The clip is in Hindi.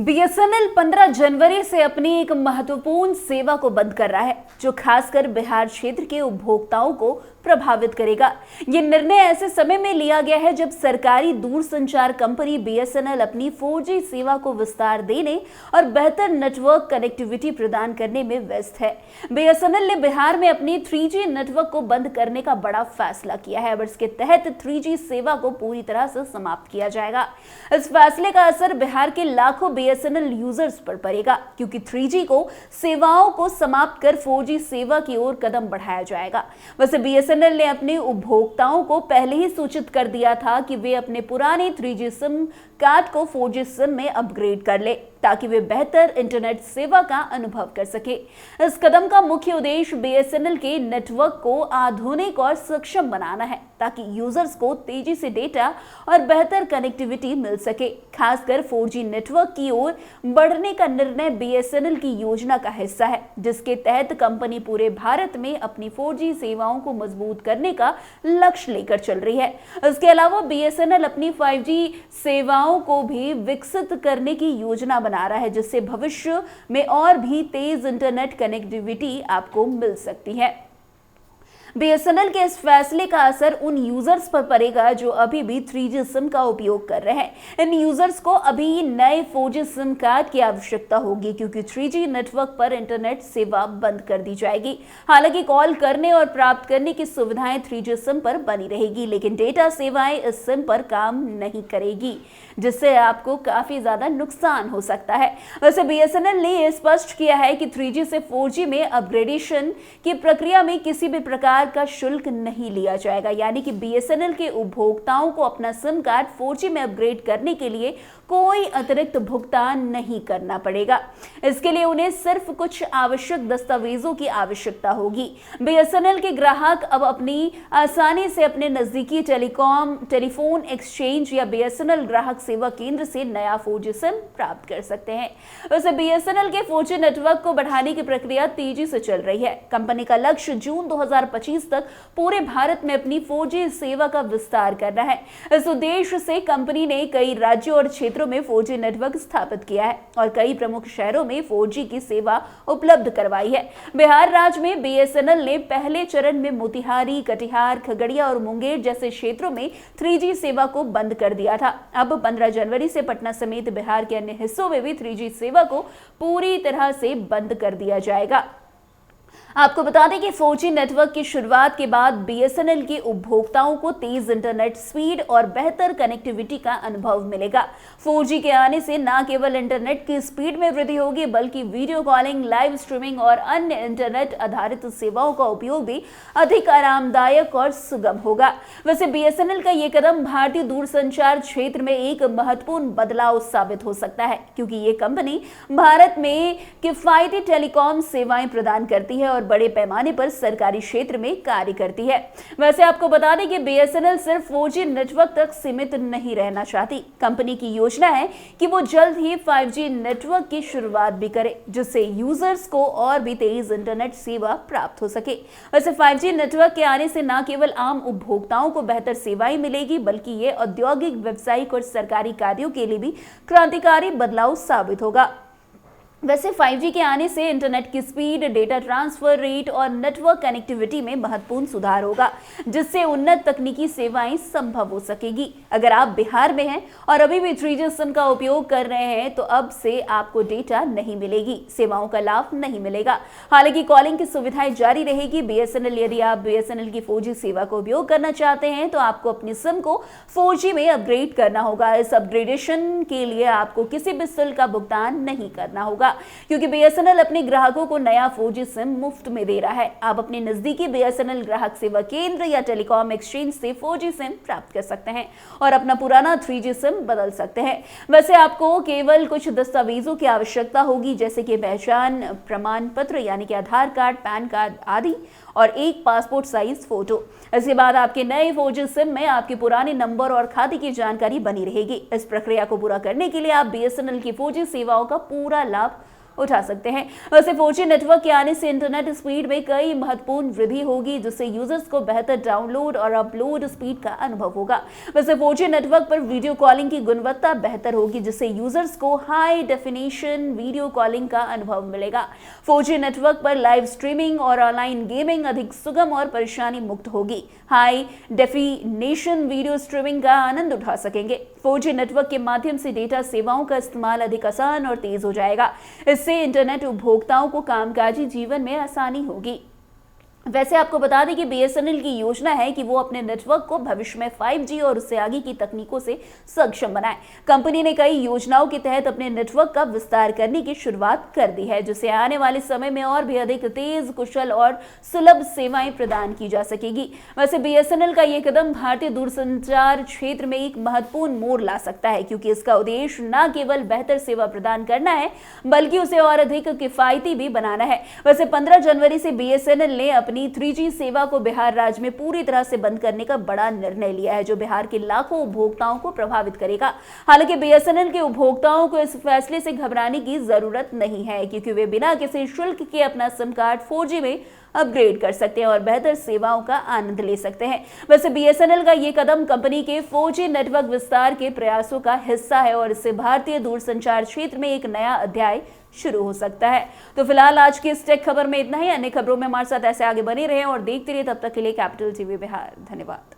बीएसएनएल 15 जनवरी से अपनी एक महत्वपूर्ण सेवा को बंद कर रहा है, जो खासकर बिहार क्षेत्र के उपभोक्ताओं को प्रभावित करेगा। ये निर्णय ऐसे समय में लिया गया है जब सरकारी दूरसंचार कंपनी बीएसएनएल अपनी 4G सेवा को विस्तार देने और बेहतर नेटवर्क कनेक्टिविटी प्रदान करने में व्यस्त है। बीएसएनएल ने बिहार में अपनी 3G नेटवर्क को बंद करने का बड़ा फैसला किया है। अब इसके तहत 3G सेवा को पूरी तरह से समाप्त किया जाएगा। इस फैसले का असर बिहार के लाखों बीएसएनएल यूजर्स पर पड़ेगा, क्योंकि 3G को सेवाओं को समाप्त कर 4G सेवा की ओर कदम बढ़ाया जाएगा। वैसे बीएसएनएल ने अपने उपभोक्ताओं को पहले ही सूचित कर दिया था कि वे अपने पुराने 3G सिम कार्ड को 4G सिम में अपग्रेड कर ले, ताकि वे बेहतर इंटरनेट सेवा का अनुभव कर सके। इस कदम का मुख्य उद्देश्य बीएसएनएल के नेटवर्क को आधुनिक और सक्षम बनाना है, ताकि यूजर्स को तेजी से डेटा और बेहतर कनेक्टिविटी मिल सके। खासकर 4G नेटवर्क की ओर बढ़ने का निर्णय बीएसएनएल की योजना का हिस्सा है, जिसके तहत कंपनी पूरे भारत में अपनी 4G सेवाओं को मजबूत करने का लक्ष्य लेकर चल रही है। इसके अलावा बीएसएनएल अपनी 5G सेवाओं को भी विकसित करने की योजना बना रहा है, जिससे भविष्य में और भी तेज इंटरनेट कनेक्टिविटी आपको मिल सकती है। बीएसएनएल के इस फैसले का असर उन यूजर्स पर पड़ेगा जो अभी भी 3G सिम का उपयोग कर रहे हैं। इन यूजर्स को अभी नए 4G सिम कार्ड की आवश्यकता होगी, क्योंकि 3G नेटवर्क पर इंटरनेट सेवा बंद कर दी जाएगी। हालांकि कॉल करने और प्राप्त करने की सुविधाएं 3G सिम पर बनी रहेगी, लेकिन डेटा सेवाएं इस सिम पर काम नहीं करेगी, जिससे आपको काफी ज्यादा नुकसान हो सकता है। वैसे बीएसएनएल ने यह स्पष्ट किया है कि 3G से 4G में अपग्रेडेशन की प्रक्रिया में किसी भी प्रकार का शुल्क नहीं लिया जाएगा, यानी कि बीएसएनएल के उपभोक्ताओं को अपना सिम कार्ड 4G में अपग्रेड करने के लिए कोई अतिरिक्त भुगतान नहीं करना पड़ेगा। इसके लिए उन्हें सिर्फ कुछ आवश्यक दस्तावेजों की आवश्यकता होगी। बीएसएनएल के ग्राहक अब अपनी आसानी से अपने नजदीकी टेलीफोन एक्सचेंज या बीएसएनएल ग्राहक सेवा केंद्र से नया 4G सिम प्राप्त कर सकते हैं। वैसे बीएसएनएल के 4G नेटवर्क को बढ़ाने की प्रक्रिया तेजी से चल रही है। कंपनी का लक्ष्य जून 2025 तक पूरे भारत में अपनी 4G सेवा का विस्तार करना है। इस उद्देश्य से कंपनी ने कई राज्यों और क्षेत्रों में 4G नेटवर्क स्थापित किया है और कई प्रमुख शहरों में 4G की सेवा उपलब्ध करवाई है। बिहार राज्य में बीएसएनएल ने पहले चरण में मोतिहारी, कटिहार, खगड़िया और मुंगेर जैसे क्षेत्रों में 3G सेवा को बंद कर दिया था। अब 15 जनवरी से पटना समेत बिहार के अन्य हिस्सों में भी 3G सेवा को पूरी तरह से बंद कर दिया जाएगा। आपको बता दें कि 4G नेटवर्क की शुरुआत के बाद बीएसएनएल के उपभोक्ताओं को तेज इंटरनेट स्पीड और बेहतर कनेक्टिविटी का अनुभव मिलेगा। 4G के आने से न केवल इंटरनेट की स्पीड में वृद्धि होगी, बल्कि वीडियो कॉलिंग, लाइव स्ट्रीमिंग और अन्य इंटरनेट आधारित सेवाओं का उपयोग भी अधिक आरामदायक और सुगम होगा। वैसे बीएसएनएल का ये कदम भारतीय दूरसंचार क्षेत्र में एक महत्वपूर्ण बदलाव साबित हो सकता है, क्योंकि ये कंपनी भारत में किफायती टेलीकॉम सेवाएं प्रदान करती है और बड़े पैमाने पर सरकारी क्षेत्र में कार्य करती है। वैसे आपको बता दें कि बीएसएनएल सिर्फ 4G नेटवर्क तक सीमित नहीं रहना चाहती। कंपनी की योजना है कि वो जल्द ही 5G नेटवर्क की शुरुआत भी करे, जिससे यूजर्स को और भी तेज इंटरनेट सेवा प्राप्त हो सके। वैसे 5G नेटवर्क के आने से न केवल आम उपभोक्ताओं को बेहतर सेवाएं मिलेगी, बल्कि ये औद्योगिक, व्यावसायिक और सरकारी कार्यों के लिए भी क्रांतिकारी बदलाव साबित होगा। वैसे 5G के आने से इंटरनेट की स्पीड, डेटा ट्रांसफर रेट और नेटवर्क कनेक्टिविटी में महत्वपूर्ण सुधार होगा, जिससे उन्नत तकनीकी सेवाएं संभव हो सकेगी। अगर आप बिहार में हैं और अभी भी 3G सिम का उपयोग कर रहे हैं, तो अब से आपको डेटा नहीं मिलेगी, सेवाओं का लाभ नहीं मिलेगा। हालांकि कॉलिंग की सुविधाएं जारी रहेगी। बीएसएनएल यदि आप बीएसएनएल की 4G सेवा को उपयोग करना चाहते हैं, तो आपको अपनी सिम को 4G में अपग्रेड करना होगा। इस अपग्रेडेशन के लिए आपको किसी भी शुल्क का भुगतान नहीं करना होगा, क्योंकि बीएसएनएल अपने ग्राहकों को नया 4G सिम मुफ्त में दे रहा है। आप अपने नजदीकी बीएसएनएल ग्राहक सेवा केंद्र या टेलीकॉम एक्सचेंज से 4G सिम प्राप्त कर सकते हैं और अपना पुराना 3G सिम बदल सकते हैं। वैसे आपको केवल कुछ दस्तावेजों की आवश्यकता होगी, जैसे कि पहचान प्रमाण पत्र यानी कि आधार कार्ड, पैन कार्ड आदि, और एक पासपोर्ट साइज फोटो। इसके बाद आपके नए 4G सिम में आपके पुराने नंबर और खाते की जानकारी बनी रहेगी। इस प्रक्रिया को पूरा करने के लिए आप बीएसएनएल की 4G सेवाओं का पूरा लाभ उठा सकते हैं। वैसे 4G नेटवर्क के आने से इंटरनेट स्पीड में कई महत्वपूर्ण वृद्धि होगी, जिससे यूजर्स को बेहतर डाउनलोड और अपलोड स्पीड का अनुभव होगा। वैसे 4G नेटवर्क पर वीडियो कॉलिंग की गुणवत्ता बेहतर होगी, जिससे यूजर्स को हाई डेफिनेशन वीडियो कॉलिंग का अनुभव मिलेगा। 4G नेटवर्क पर लाइव स्ट्रीमिंग और ऑनलाइन गेमिंग अधिक सुगम और परेशानी मुक्त होगी। हाई डेफिनेशन वीडियो स्ट्रीमिंग का आनंद उठा सकेंगे। 4G नेटवर्क के माध्यम से डेटा सेवाओं का इस्तेमाल अधिक आसान और तेज हो जाएगा। इससे इंटरनेट उपभोक्ताओं को कामकाजी जीवन में आसानी होगी। वैसे आपको बता दें कि BSNL की योजना है कि वो अपने नेटवर्क को भविष्य में 5G और उससे आगे की तकनीकों से सक्षम बनाए। कंपनी ने कई योजनाओं के तहत अपने नेटवर्क का विस्तार करने की शुरुआत कर दी है, जिससे आने वाले समय में और भी अधिक तेज, कुशल और सुलभ सेवाएं प्रदान की जा सकेगी। वैसे BSNL का ये कदम भारतीय दूरसंचार क्षेत्र में एक महत्वपूर्ण मोड़ ला सकता है, क्योंकि इसका उद्देश्य न केवल बेहतर सेवा प्रदान करना है, बल्कि उसे और अधिक किफायती भी बनाना है। वैसे 15 जनवरी से BSNL ने अपनी 3G सेवा को बिहार राज्य में पूरी तरह से बंद करने का बड़ा निर्णय लिया है, जो बिहार के लाखों उपभोक्ताओं को प्रभावित करेगा। हालांकि BSNL के उपभोक्ताओं को इस फैसले से घबराने की जरूरत नहीं है, क्योंकि वे बिना किसी शुल्क के अपना सिम कार्ड 4G में अपग्रेड कर सकते हैं और बेहतर सेवाओं का आनंद ले सकते हैं। वैसे BSNL का ये कदम कंपनी के 4G नेटवर्क विस्तार के प्रयासों का हिस्सा है और इससे भारतीय दूरसंचार क्षेत्र में एक नया अध्याय शुरू हो सकता है। तो फिलहाल आज की इस टेक खबर में इतना ही। अन्य खबरों में हमारे साथ ऐसे आगे बने रहें और देखते रहिए। तब तक के लिए कैपिटल टीवी बिहार। धन्यवाद।